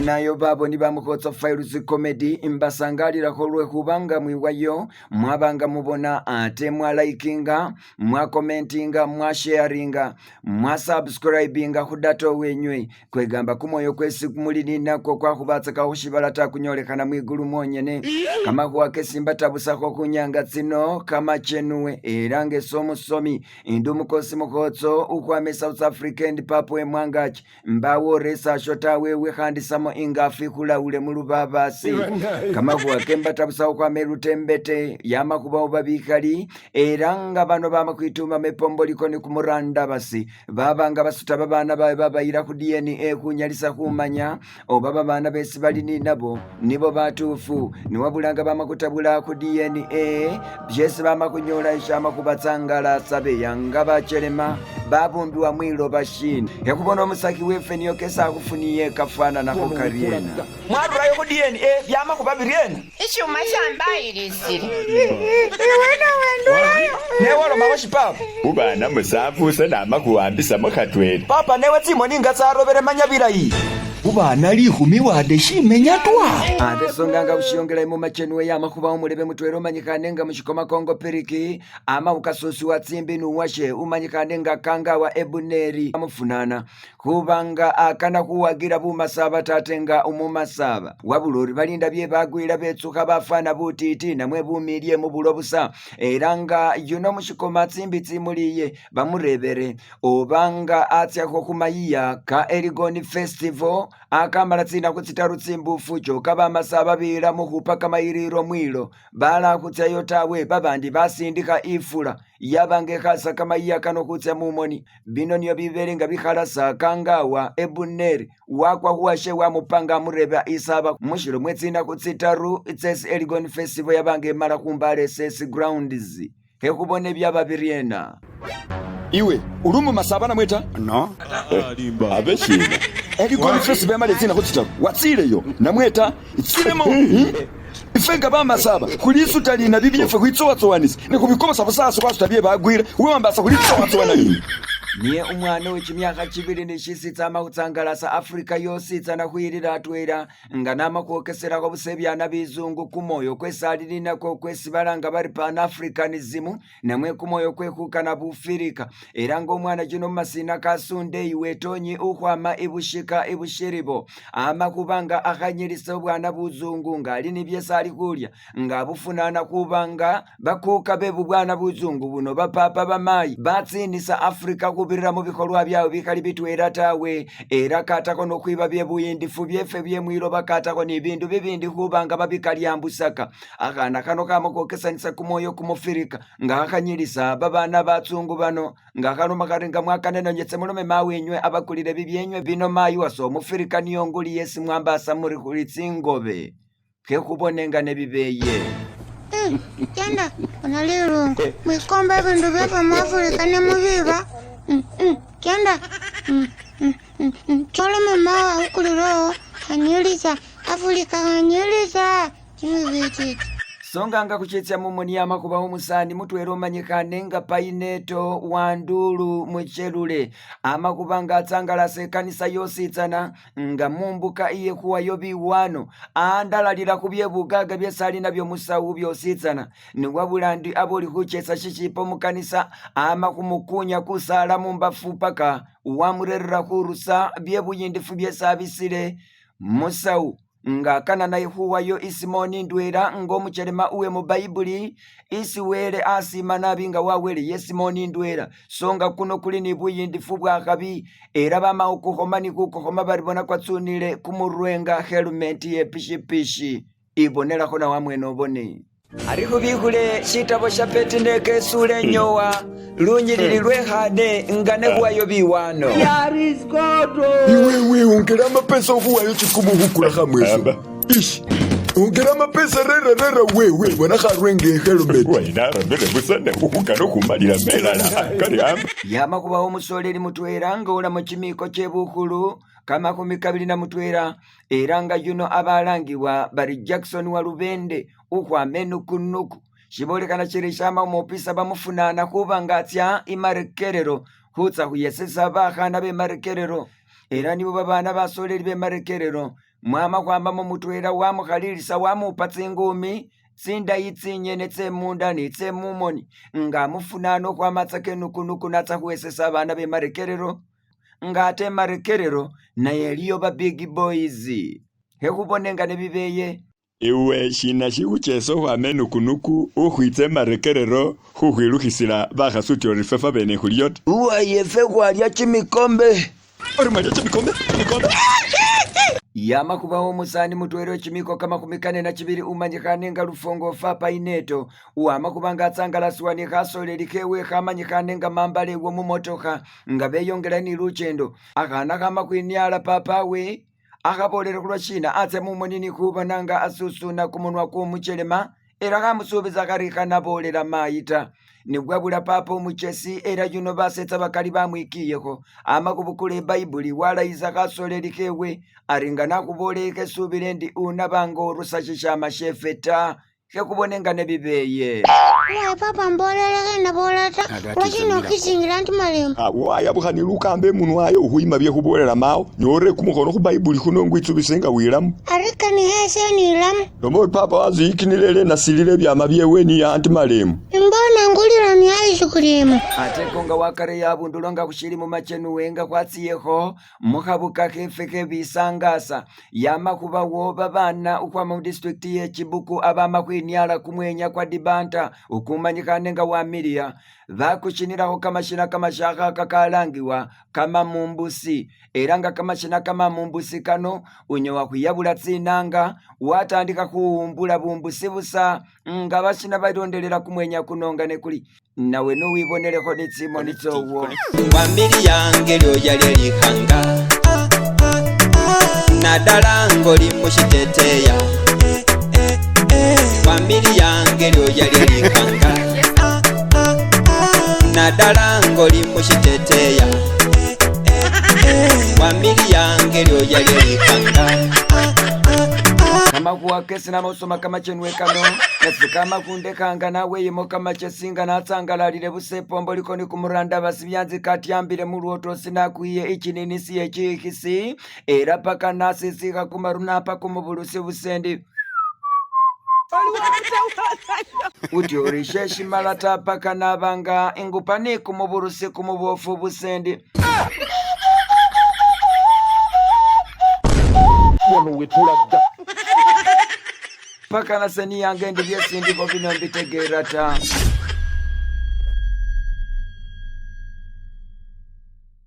nayo babo ni ba Mukhotso Files Comedy mbasangalira kolwe kubanga mwiwayo mwabanga mubona ate mwa likinga mwa commentinga mwa sharinga mwa subscribinga kudato wenywe kwegamba kumoyo kwesi kumulini nako kwa kubatsaka ushibalata kunyolekana mwigulu mwonyene kama kwake simba tabusako kunyanga tsino Kamachenuwe erange somusomi indumukosi Mukhotso ukwame South African papwe mwangachi mbawo resa shota wewe handisamo ingafi kula ule mulubabasi kama kwake mbatabusa ukwame rutembete yama kubawo babikali eranga bano bama kwituma mepombo likoni kumuranda basi babanga basuta babana bawe babayira ku DNA kunyalisa kumanya obaba bana besi balini nabo nibo batufu niwabulanga bama kutabula ku DNA byesi bama kunyola ishama kubatsangala sabe yanga bachelema babumbiwa mwilo bashini yakubona omusaki wefe niyo kesa akufuniye kafana nako kariena mwadura yo ku DNA byama kubabirena icyuma cyambayirisire newalo mawashi papa ubana musafusa namakuhambisa mukhatwele papa newe tsimo ningatsarobere manyabirayi ubana lihumi wade shimenya twa ate songanga ushiyongela mu Machenuwe yama kuba umulebe mutwero manyikane nga mushikoma Kongo periki ama ukasosi wa tsimbi nuwashe umanyikane nga kanga wa ebuneri amufunana kubanga akana kuwagira bumasaba tatenga umumasaba wabulori balinda bye bagwira betsuka bafana butiti namwe bumirye mu bulobusa eranga yuno mushikoma tsimbi tsimuliye bamurebere obanga atya ko kumayiya ka Erigoni Festival akamala tsina kutsitaru tsimbufu choka bamasaba bira muhupa kamayiriro mwilo bala kutsayo tawe babandi basindika ifula yabange kasa kamayiya kano kutsa mumoni bino niyo biberenga bikhalasa kangawa ebuneri wakwa huwashe wa mupanga mureba isaba mushiro mwetsina kutsitaru tsesi Erigoni Festival yabange mara kumbale sesi grounds hekubone byababiriena iwe urumu masaba na mweta no abeshina Erigoni Festival yamaletsina kutsitaru watsileyo namweta itsilemo ifenga bamasaba kulisuta lina bibyefe kwitsowatsowanisa nikubikomosa busaso kwasutabye bagwira wewambasa kulitsowatsowanani niye umwana w'ekimyaka kibiri nishisitsa amawutsangalasa Afrika yositsa nakhwirira atwera nga namakwokesera busebyana bizungu kumoyo kwesalili nako kwesibalanga bari pan-africanism namwe kumoyo kwekukana bufirika era nga omwana kino mumasina kasunde iwetonyi ukhwama ibushika ibushiribo ama kubanga akhanyirisa obwana buzungu nga ali nibyesali kulya nga bufunana kubanga bakuka bebu bwana buzungu buno bapapa bamayi batsinisa Afrika kubirira mu bikolwa byawe bikali bitwera tawe era katako nokwiba byebuyindifu byefe byemwiro bakatako n'ibindu bibindi kubanga babikali ambusaka akana kano kamukokesanisa kumoyo kumufirika nga akanyirisa babana batsungu bano nga kano makaringa mwakaneno nyetse mulome mawenywe abakulire bibyenywe bino mayi waso mufirika niyonguli yesi mwambasa muri kulitsingobe kekubonenga nebibeye Genda onalirungu mwikomba bindu byepa mwafurika ne mubiba genda cholo mama ukuliro hanyiliza Afrika hanyiliza chimubiti songanga kuchetsya mumoni yama kuba umusani mutwero omanyikane nga paineto wandulu muchelule ama kubanga atsangalase kanisa yositsana nga mumbuka iye kuwayo biwano andalalira kubyebugaga byesali nabyo musawu byositsana niwabulandi aboli kuchetsa chichipo mukanisa ama kumukunya kusala mumbafu paka wamurerera kurusa byebuyindifu byesabisile musawu nga kana na ihuwayo isimoni ndwera ngomuchelema uwe mu Baibuli isiwele asima nabinga wawele yesimoni ndwera songa kuno kuli ni buyindifu bwakabi era bama ukuhoma ni kukuhoma baribona kwatsunile kumurwenga helmet ye pishipishi ibonela kona wamwene obone ariko bikule shitabo sha petineke sule nyowa lunyiriri lwehane ngane huwayo biwano iwewe ungera mapesa huwayo chikumu hukula hamweso ishi ungera mapesa rera wewe wana harwenge helmet wainara mbele busane ukano kumalira melala kali amba yama kubaho musoleli mutwera nga ola mu kimiko kyebukulu kama kumikabili na mutwera era nga yuno abalangibwa bari Jackson wa Lubende ukwame nukunuku shibolekana chirishama umopisa bamufunana kuba ngatya imarekerero hutsa huyesesa bahana be marekerero era nibo babana basoleli be marekerero mwama kwamba mumutwera wamukhalilisa wamupatsa ingumi sindayitsinye netse munda netse mumoni nga mufunano kwa matsake nukunuku natsa kuwesesa abana be marekerero ngate marekerero naye liyo ba big boys hekubonenga nebibeye iwe shina shikucheso hwame nukunuku uhwitse marekerero huhwiluhisila bakhasuti orifefa bene khuliyota uwayefe khwalya chimikombe orimalya chimikombe yama kubaho musani mutwero chimiko kama kumikane na chibiri umanyikane nga lufongo fapa ineto uwama kubanga atsangalasiwa ni khasoleli kewe khamanyikane nga mambale wo mumotoka nga beyongela ni luchendo akhana kama kwinyala papawe akhabolele khulwa shina atse mumonini khubona nga asusuna kumunwa kwomuchelema era khamusubiza khari khanabolela mayita nibwabula papa umuchesi era yuno basetsa bakali bamwikiyekho amakubukula ebayibuli walayiza khasoleli kewe aringa nakuboleke subile ndi unabanga orusashi shamashefeta khekubonenga nebibeye Uwe papa mboleleke nabolata lwashino kisingira nti malemu wayabukha lukambe munwayo uhuyima byekhubolela mawo nyore kumukhono khu bayibuli khuno ngwitsubise nga wilamu arikani hese nilamu lomo papa waziyikinilele nasilile byama byewe ni anti malemu imbona ngulira ni aisukurimu ate konga wakare yabundulo nga kushili Mumachenuwe nga kwatsiyekho mukhabuka kefe kebisangasa yama kubawo babana ukwama mu district ye Chibuku abama kwinyala kumwenya kwa dibanta ukumanyikane nga wamilia bakuchiniraho kamashina kamashaka kakalangiwa kama mumbusi era nga kamashina kama mumbusi kano unyowa kuyabula tsinanga watandika kuumbula bumbusi busa nga bashina barondelera kumwenya kunonga nekuli nawe nuwibonelekho nitsimo nitsowo wambiri yange lyoyalya likanga nadala ngoli mushiteteya wambiri yange lyoyalya likanga nadala ngoli mushiteteya wambiri yange lyoyalya likanga kama kuwakesi na mausoma Kamachenuwe kano nasikama kundekanga nawe yemo Kamachesinga natsangalalile busepombo likoni kumuranda basibyanzi katyambile muluoto sinakwiye ichinini siye chihisi era paka nasisika kumarunapa kumubulusi busendi uti orisheshi malata paka nabanga ingupani kumuburusi kumubofu busendi paka naseni yange ndi byesindiko bino mbitegerata